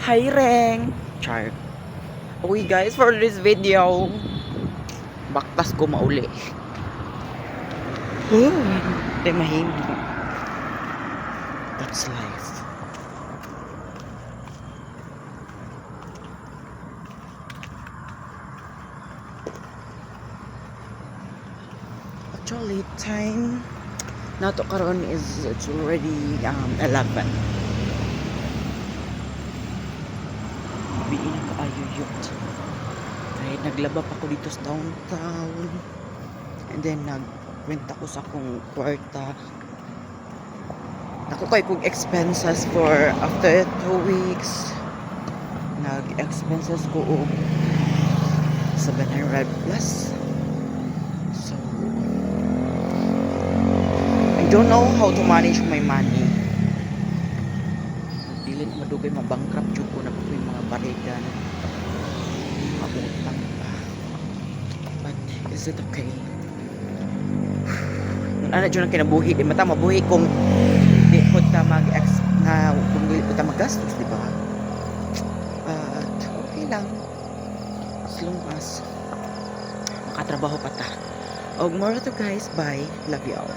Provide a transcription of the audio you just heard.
Hi, Reng. Char. Okay, guys, for this video, baktas ko mauli. Di mahimik. That's life. Actually, time na to karon is it's already 11. Biin ako ayuyot. Kahit naglaba pa ako dito sa downtown. And then nag-rent ako sa akong kwarta. Ako kay kong expenses for after 2 weeks. Nag-expenses ko og 700 plus. So I don't know how to manage my money. Dili na madugay mabankrupt jud ko na po yung mga barigan. Mabutang pa. But is it okay? Ano dyan ang kinabuhi? Di mata mabuhi kung di ko ta kung di ko ta magastos, di ba? But okay lang. As long as makatrabaho pa ta. Og more to guys, bye. Love you all.